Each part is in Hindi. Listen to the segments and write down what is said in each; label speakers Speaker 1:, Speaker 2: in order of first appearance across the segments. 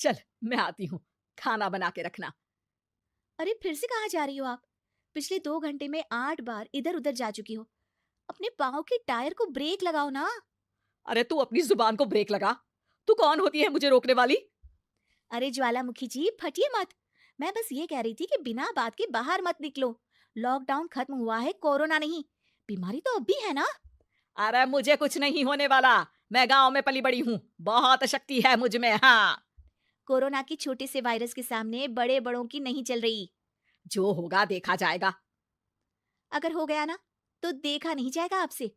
Speaker 1: चल मैं आती हूँ, खाना बना के रखना।
Speaker 2: अरे फिर से कहाँ जा रही हो आप? पिछले 2 घंटे में 8 बार इधर उधर जा चुकी हो। अपने पाँव के टायर को ब्रेक लगाओ ना।
Speaker 1: अरे तू अपनी जुबान को ब्रेक लगा। तू कौन होती है मुझे रोकने वाली?
Speaker 2: अरे ज्वालामुखी जी, फटिए मत। मैं बस ये कह रही थी कि बिना बात के बाहर मत निकलो। लॉकडाउन खत्म हुआ है, कोरोना नहीं। बीमारी तो अब भी है ना।
Speaker 1: अरे मुझे कुछ नहीं होने वाला। मैं गांव में पली बड़ी हूँ, बहुत शक्ति है मुझ में। हाँ,
Speaker 2: कोरोना की छोटे से वायरस के सामने बड़े बड़ों की नहीं चल रही।
Speaker 1: जो होगा देखा जाएगा।
Speaker 2: अगर हो गया ना, तो देखा नहीं जाएगा आपसे।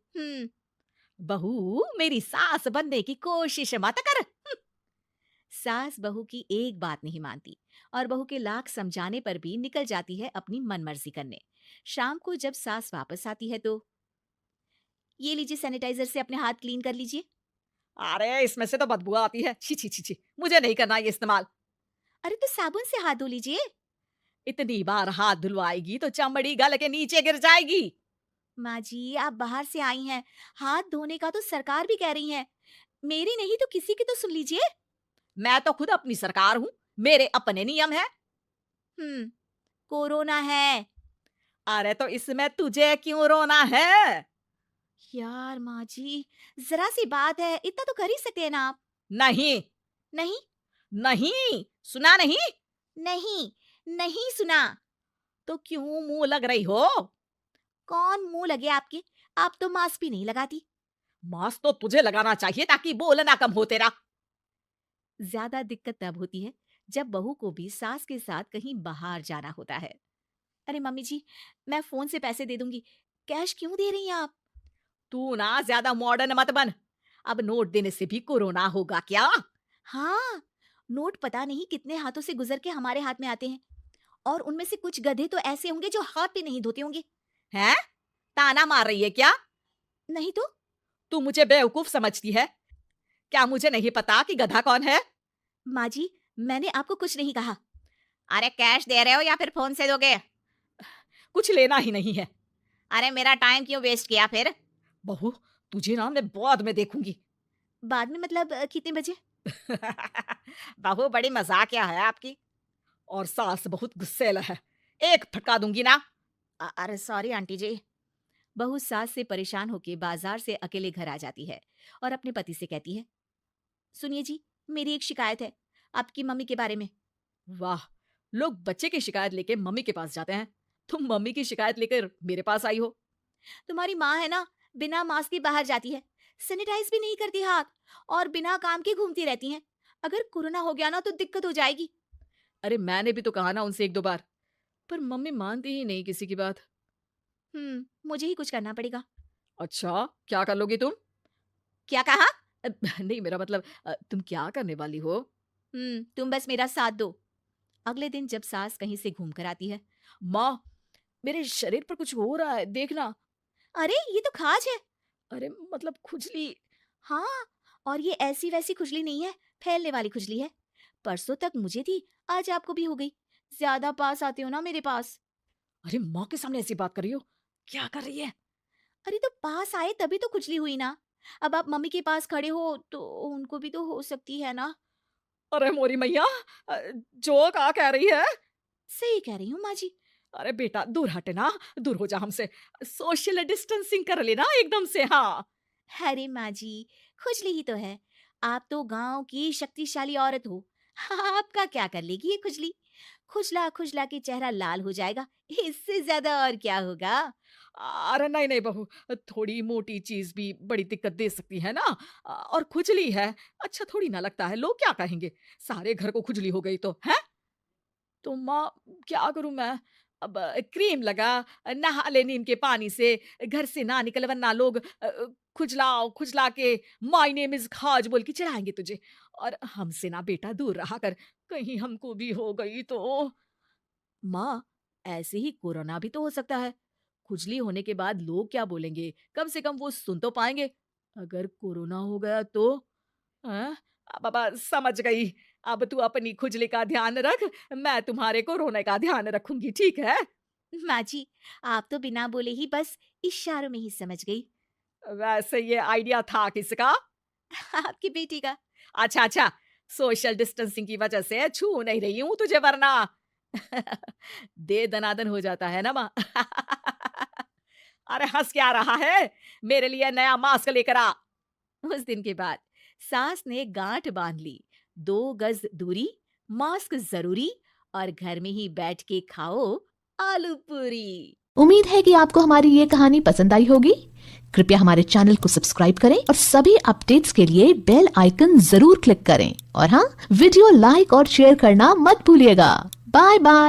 Speaker 1: बहू, मेरी सास बनने की कोशिश मत कर।
Speaker 2: सास बहू की एक बात नहीं मानती और बहू के लाख समझाने पर भी निकल जाती है अपनी मनमर्जी करने। शाम को जब सास वापस आती है तो, ये लीजिए सैनिटाइजर से अपने हाथ क्लीन कर लीजिए।
Speaker 1: अरे इसमें से तो बदबू आती है। छी छी छी छी, मुझे नहीं करना ये इस्तेमाल।
Speaker 2: अरे तो साबुन से हाथ धो लीजिए।
Speaker 1: इतनी बार हाथ धुलवाएगी तो चमड़ी गल के नीचे गिर जाएगी।
Speaker 2: माँ जी, आप बाहर से आई हैं, हाथ धोने का तो सरकार भी कह रही है। मेरी नहीं तो किसी की तो सुन लीजिए।
Speaker 1: मैं तो खुद अपनी सरकार हूँ, मेरे अपने नियम है।
Speaker 2: हम्म कोरोना है।
Speaker 1: अरे तो इसमें तुझे क्यों रोना है?
Speaker 2: यार माँ जी, जरा सी बात है, इतना तो कर ही सकते हैं ना आप।
Speaker 1: नहीं,
Speaker 2: नहीं,
Speaker 1: नहीं, सुना नहीं?
Speaker 2: नहीं, नहीं सुना।
Speaker 1: तो क्यों मुंह लग रही हो?
Speaker 2: कौन मुंह लगे आपके? आप तो मास्क भी नहीं लगाती।
Speaker 1: मास्क तो तुझे लगाना चाहिए ताकि बोलना कम हो तेरा।
Speaker 2: ज्यादा दिक्कत तब होती है जब बहू को भी सास के साथ कहीं बाहर जाना होता है। अरे मम्मी जी, मैं फोन से पैसे दे दूंगी। कैश क्यों दे रही हैं आप?
Speaker 1: तू ना ज्यादा मॉडर्न मत बन। अब नोट देने से भी कोरोना होगा क्या?
Speaker 2: हाँ, नोट पता नहीं कितने हाथों से गुजर के हमारे हाथ में आते हैं। और उनमें से कुछ गधे तो ऐसे होंगे जो हाथ भी नहीं धोते होंगे।
Speaker 1: हैं? ताना मार रही है क्या?
Speaker 2: नहीं तो।
Speaker 1: तू मुझे बेवकूफ समझती है? क्या मुझे नहीं पता कि गधा कौन है?
Speaker 2: माँ जी, मैंने आपको कुछ नहीं कहा।
Speaker 1: अरे कैश दे रहे हो या फिर फोन से दोगे? कुछ लेना ही नहीं है।
Speaker 2: अरे मेरा टाइम क्यों वेस्ट किया फिर?
Speaker 1: बहू, तुझे ना मैं बाद में देखूंगी।
Speaker 2: बाद में मतलब कितने बजे?
Speaker 1: बहू बड़ी मजाकिया है आपकी। और सास बहुत गुस्सेल है, एक फटका दूंगी ना।
Speaker 2: अरे सॉरी आंटी जी। बहू सास से परेशान होकर बाजार से अकेले घर आ जाती है और अपने पति से कहती है, सुनिए जी, मेरी एक शिकायत है आपकी मम्मी के बारे में।
Speaker 1: वाह, लोग बच्चे की शिकायत लेके मम्मी के पास जाते हैं, तुम मम्मी की शिकायत लेकर मेरे पास आई हो।
Speaker 2: तुम्हारी माँ है ना, बिना मास्क के बाहर जाती है, सैनिटाइज भी नहीं करती हाथ, और बिना काम के घूमती रहती हैं। अगर कोरोना हो गया ना तो दिक्कत हो जाएगी।
Speaker 1: अरे मैंने भी तो कहा ना उनसे एक दो बार, पर मम्मी मानती ही नहीं किसी की बात।
Speaker 2: मुझे ही कुछ करना पड़ेगा।
Speaker 1: अच्छा, क्या कर लोगी तुम?
Speaker 2: क्या कहा?
Speaker 1: नहीं, मेरा मतलब तुम क्या करने वाली हो?
Speaker 2: तुम बस मेरा साथ दो। अगले दिन जब सास कहीं से घूम कर आती है,
Speaker 1: माँ, मेरे शरीर पर कुछ हो रहा है, देखना।
Speaker 2: अरे ये तो खाज है।
Speaker 1: अरे मतलब खुजली।
Speaker 2: हाँ, और ये ऐसी वैसी खुजली नहीं है, फैलने वाली खुजली है। परसों तक मुझे थी, आज आपको भी हो गई। ज्यादा पास आते हो ना मेरे पास।
Speaker 1: अरे माँ के सामने ऐसी बात कर रही हो? क्या कर रही है?
Speaker 2: अरे तो पास आए तभी तो खुजली हुई ना। अब आप मम्मी के पास खड़े हो तो उनको भी तो हो सकती है ना।
Speaker 1: अरे मोरी मैया, जो का कह रही है?
Speaker 2: सही कह रही हूँ माँ जी।
Speaker 1: अरे बेटा दूर हटे ना, दूर हो जा हमसे। सोशल डिस्टेंसिंग कर लेना एकदम से। हाँ,
Speaker 2: अरे माँ जी, खुजली ही तो है। आप तो गांव की शक्तिशाली औरत हो। आपका क्या कर लेगी ये खुजली? खुजला खुजला के चेहरा लाल हो जाएगा, इससे ज्यादा और क्या होगा।
Speaker 1: अरे नहीं नहीं बहू, थोड़ी मोटी चीज भी बड़ी दिक्कत दे सकती है ना। और खुजली है, अच्छा थोड़ी ना लगता है, लोग क्या कहेंगे? सारे घर को खुजली हो गई तो है। तो माँ, क्या करूं मैं? अब क्रीम लगा, नहा ले नीम के पानी से, घर से ना निकल वरना लोग खुजलाओ खुजला के माय नेम इज खाज बोल के चिढ़ाएंगे तुझे। और हमसे ना बेटा दूर रहा कर, कहीं हमको भी हो गई तो। माँ, ऐसे ही कोरोना भी तो हो सकता है। खुजली होने के बाद लोग क्या बोलेंगे, कम से कम वो सुन तो पाएंगे। अगर कोरोना हो गया तो? हाँ, बाबा समझ गई। अब तू अपनी खुजली का ध्यान रख, मैं तुम्हारे कोरोना का ध्यान रखूंगी, ठीक है?
Speaker 2: माँ जी, आप तो बिना बोले ही बस इशारों में ही समझ गई।
Speaker 1: वैसे ये आइडिया था किसका?
Speaker 2: आपकी बेटी का।
Speaker 1: अच्छा अच्छा, सोशल डिस्टेंसिंग की वजह से छू नहीं रही हूँ तुझे वरना दे दनादन हो जाता है ना माँ। अरे हंस क्या रहा है? मेरे लिए नया मास्क लेकर आ।
Speaker 2: उस दिन के बाद सास ने गांठ बांध ली। 2 गज दूरी, मास्क जरूरी, और घर में ही बैठ के खाओ आलू पूरी।
Speaker 3: उम्मीद है कि आपको हमारी ये कहानी पसंद आई होगी। कृपया हमारे चैनल को सब्सक्राइब करें और सभी अपडेट्स के लिए बेल आइकन जरूर क्लिक करें। और हाँ, वीडियो लाइक और शेयर करना मत भूलिएगा। Bye bye.